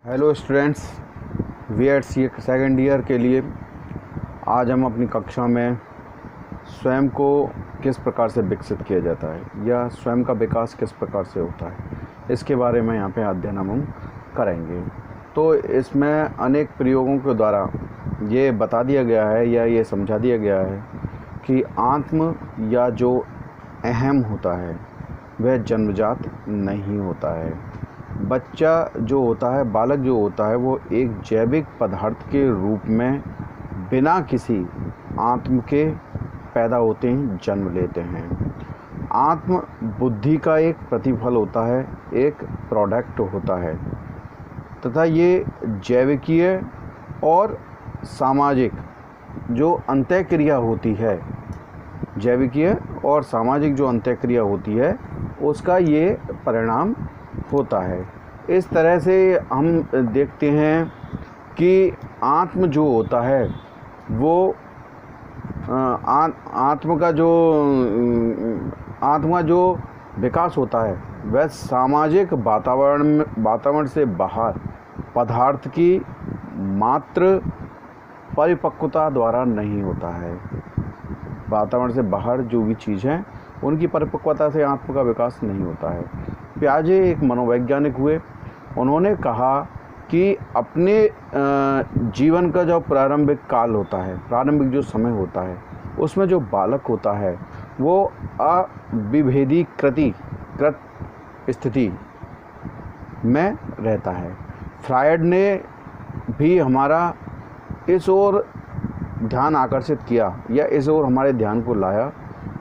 Hello students, सी second year के लिए आज हम अपनी कक्षा में स्वयं को किस प्रकार से विकसित किया जाता है या स्वयं का विकास किस प्रकार से होता है, इसके बारे में यहाँ पे अध्ययन हम करेंगे। तो इसमें अनेक प्रयोगों के द्वारा ये बता दिया गया है या ये समझा दिया गया है कि आत्म या जो अहम होता है वह जन्मजात नहीं होता है। बच्चा जो होता है, बालक जो होता है, वो एक जैविक पदार्थ के रूप में बिना किसी आत्म के पैदा होते हैं, जन्म लेते हैं। आत्म बुद्धि का एक प्रतिफल होता है, एक प्रोडक्ट होता है तथा ये जैविकीय और सामाजिक जो अंतःक्रिया होती है, जैविकीय और सामाजिक जो अंतःक्रिया होती है उसका ये परिणाम होता है। इस तरह से हम देखते हैं कि आत्म जो होता है वो आत्म का जो विकास होता है वह सामाजिक वातावरण से बाहर पदार्थ की मात्र परिपक्वता द्वारा नहीं होता है। वातावरण से बाहर जो भी चीज़ है उनकी परिपक्वता से आत्म का विकास नहीं होता है। पियाजे एक मनोवैज्ञानिक हुए, उन्होंने कहा कि अपने जीवन का जो प्रारंभिक काल होता है, प्रारंभिक जो समय होता है, उसमें जो बालक होता है वो अविभेदीकृत स्थिति में रहता है। फ्रायड ने भी हमारा इस ओर ध्यान आकर्षित किया या इस ओर हमारे ध्यान को लाया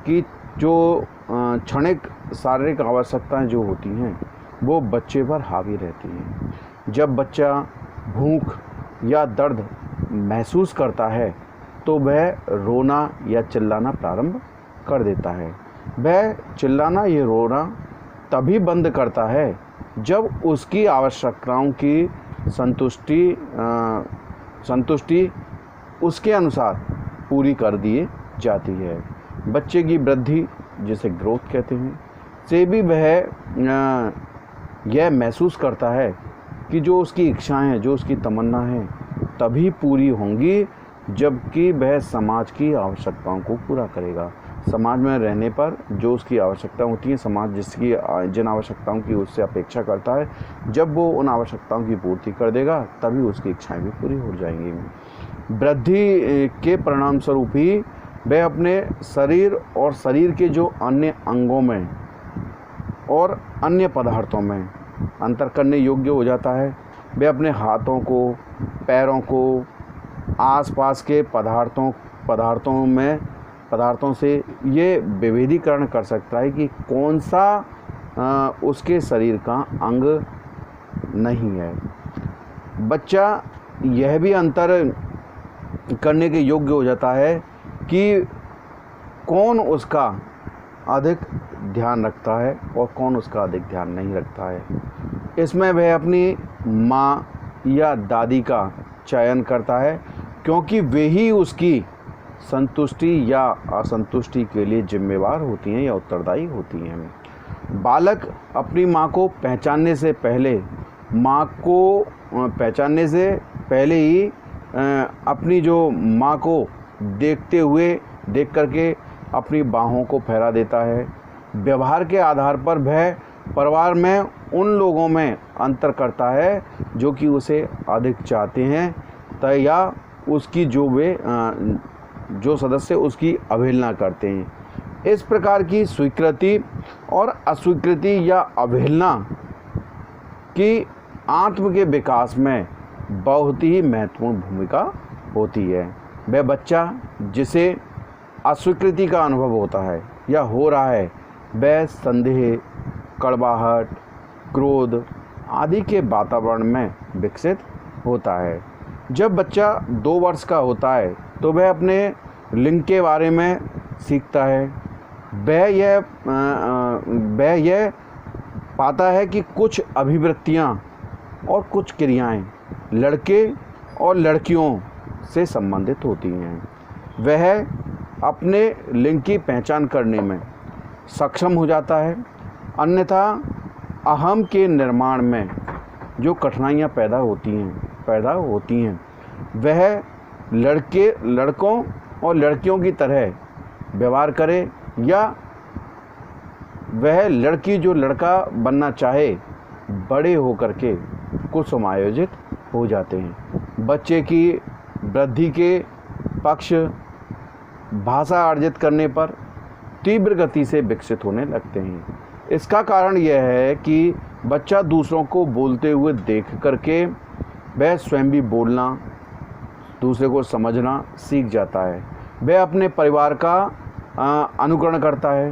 कि जो क्षणिक शारीरिक आवश्यकताएं जो होती हैं वो बच्चे पर हावी रहती हैं। जब बच्चा भूख या दर्द महसूस करता है तो वह रोना या चिल्लाना प्रारंभ कर देता है। वह चिल्लाना या रोना तभी बंद करता है जब उसकी आवश्यकताओं की संतुष्टि उसके अनुसार पूरी कर दी जाती है। बच्चे की वृद्धि, जिसे ग्रोथ कहते हैं, से भी वह यह महसूस करता है कि जो उसकी इच्छाएं हैं, जो उसकी तमन्ना है, तभी पूरी होंगी जबकि वह समाज की आवश्यकताओं को पूरा करेगा। समाज में रहने पर जो उसकी आवश्यकता होती है, समाज जिन आवश्यकताओं की उससे अपेक्षा करता है, जब वो उन आवश्यकताओं की पूर्ति कर देगा तभी उसकी इच्छाएं भी पूरी हो जाएंगी। वृद्धि के परिणाम स्वरूप ही वह अपने शरीर और शरीर के जो अन्य अंगों में और अन्य पदार्थों में अंतर करने योग्य हो जाता है। वह अपने हाथों को, पैरों को, आसपास के पदार्थों से ये विभेदीकरण कर सकता है कि कौन सा उसके शरीर का अंग नहीं है। बच्चा यह भी अंतर करने के योग्य हो जाता है कि कौन उसका अधिक ध्यान रखता है और कौन उसका अधिक ध्यान नहीं रखता है। इसमें वह अपनी माँ या दादी का चयन करता है क्योंकि वे ही उसकी संतुष्टि या असंतुष्टि के लिए जिम्मेवार होती हैं या उत्तरदायी होती हैं। बालक अपनी माँ को पहचानने से पहले ही अपनी जो माँ को देख करके अपनी बाहों को फैला देता है। व्यवहार के आधार पर वह परिवार में उन लोगों में अंतर करता है जो कि उसे अधिक चाहते हैं या उसकी जो सदस्य उसकी अवहेलना करते हैं। इस प्रकार की स्वीकृति और अस्वीकृति या अवहेलना की आत्म के विकास में बहुत ही महत्वपूर्ण भूमिका होती है। वह बच्चा जिसे अस्वीकृति का अनुभव होता है या हो रहा है, वह संदेह, कड़वाहट, क्रोध आदि के वातावरण में विकसित होता है। जब बच्चा 2 वर्ष का होता है तो वह अपने लिंग के बारे में सीखता है। वह यह पाता है कि कुछ अभिवृत्तियाँ और कुछ क्रियाएं लड़के और लड़कियों से संबंधित होती हैं। वह अपने लिंग की पहचान करने में सक्षम हो जाता है। अन्यथा अहम के निर्माण में जो कठिनाइयाँ पैदा होती हैं वह लड़कों और लड़कियों की तरह व्यवहार करे, या वह लड़की जो लड़का बनना चाहे बड़े होकर के कुछ समायोजित हो जाते हैं। बच्चे की वृद्धि के पक्ष भाषा अर्जित करने पर तीव्र गति से विकसित होने लगते हैं। इसका कारण यह है कि बच्चा दूसरों को बोलते हुए देख करके वह स्वयं भी बोलना, दूसरे को समझना सीख जाता है। वह अपने परिवार का अनुकरण करता है।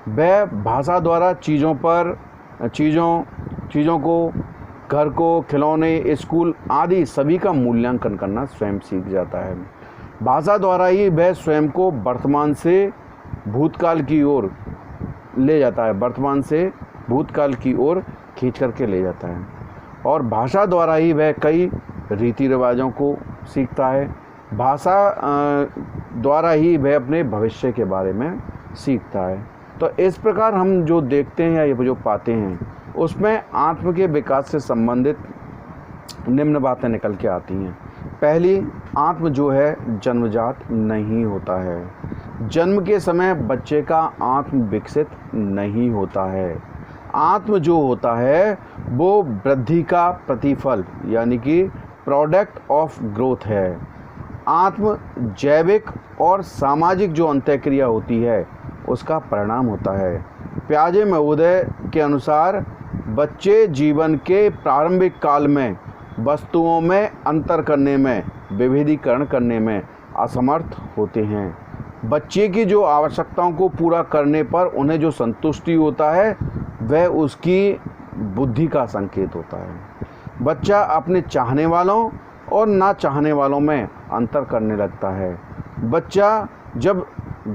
वह भाषा द्वारा चीज़ों को, घर को, खिलौने, स्कूल आदि सभी का मूल्यांकन करना स्वयं सीख जाता है। भाषा द्वारा ही वह स्वयं को वर्तमान से भूतकाल की ओर खींच करके ले जाता है, और भाषा द्वारा ही वह कई रीति रिवाजों को सीखता है। भाषा द्वारा ही वह अपने भविष्य के बारे में सीखता है। तो इस प्रकार हम जो देखते हैं या जो पाते हैं उसमें आत्म के विकास से संबंधित निम्न बातें निकल के आती हैं। पहली, आत्म जो है जन्मजात नहीं होता है। जन्म के समय बच्चे का आत्म विकसित नहीं होता है। आत्म जो होता है वो वृद्धि का प्रतिफल यानी कि प्रोडक्ट ऑफ ग्रोथ है। आत्म जैविक और सामाजिक जो अंतःक्रिया होती है उसका परिणाम होता है। पियाजे महोदय के अनुसार बच्चे जीवन के प्रारंभिक काल में वस्तुओं में अंतर करने में, विभेदीकरण करने में असमर्थ होते हैं। बच्चे की जो आवश्यकताओं को पूरा करने पर उन्हें जो संतुष्टि होता है वह उसकी बुद्धि का संकेत होता है। बच्चा अपने चाहने वालों और ना चाहने वालों में अंतर करने लगता है। बच्चा जब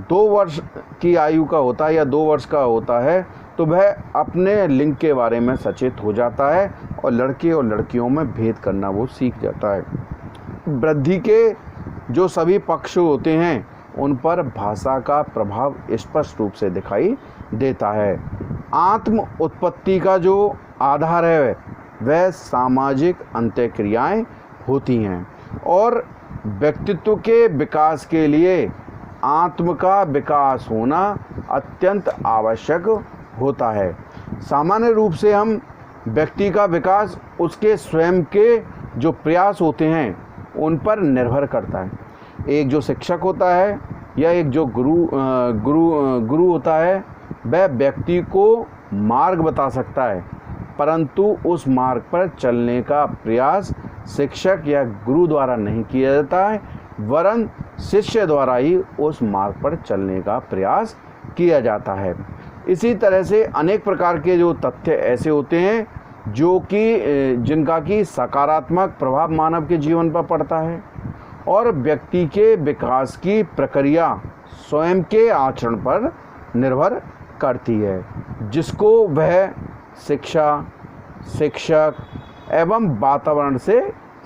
2 वर्ष की आयु का होता है या 2 वर्ष का होता है तो वह अपने लिंग के बारे में सचेत हो जाता है और लड़के और लड़कियों में भेद करना वो सीख जाता है। वृद्धि के जो सभी पक्ष होते हैं उन पर भाषा का प्रभाव स्पष्ट रूप से दिखाई देता है। आत्म उत्पत्ति का जो आधार है वह सामाजिक अंतःक्रियाएं होती हैं, और व्यक्तित्व के विकास के लिए आत्म का विकास होना अत्यंत आवश्यक होता है। सामान्य रूप से हम व्यक्ति का विकास उसके स्वयं के जो प्रयास होते हैं उन पर निर्भर करता है। एक जो शिक्षक होता है या एक जो गुरु होता है वह व्यक्ति को मार्ग बता सकता है, परंतु उस मार्ग पर चलने का प्रयास शिक्षक या गुरु द्वारा नहीं किया जाता है, वरन शिष्य द्वारा ही उस मार्ग पर चलने का प्रयास किया जाता है। इसी तरह से अनेक प्रकार के जो तथ्य ऐसे होते हैं जिनका कि सकारात्मक प्रभाव मानव के जीवन पर पड़ता है, और व्यक्ति के विकास की प्रक्रिया स्वयं के आचरण पर निर्भर करती है, जिसको वह शिक्षा, शिक्षक एवं वातावरण से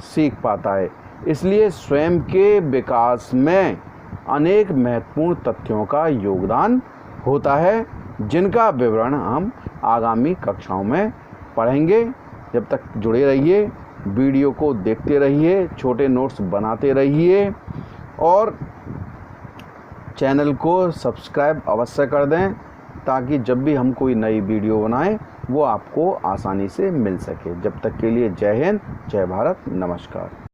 सीख पाता है। इसलिए स्वयं के विकास में अनेक महत्वपूर्ण तथ्यों का योगदान होता है, जिनका विवरण हम आगामी कक्षाओं में पढ़ेंगे। जब तक जुड़े रहिए, वीडियो को देखते रहिए, छोटे नोट्स बनाते रहिए और चैनल को सब्सक्राइब अवश्य कर दें, ताकि जब भी हम कोई नई वीडियो बनाएं वो आपको आसानी से मिल सके। जब तक के लिए जय हिंद, जय भारत, नमस्कार।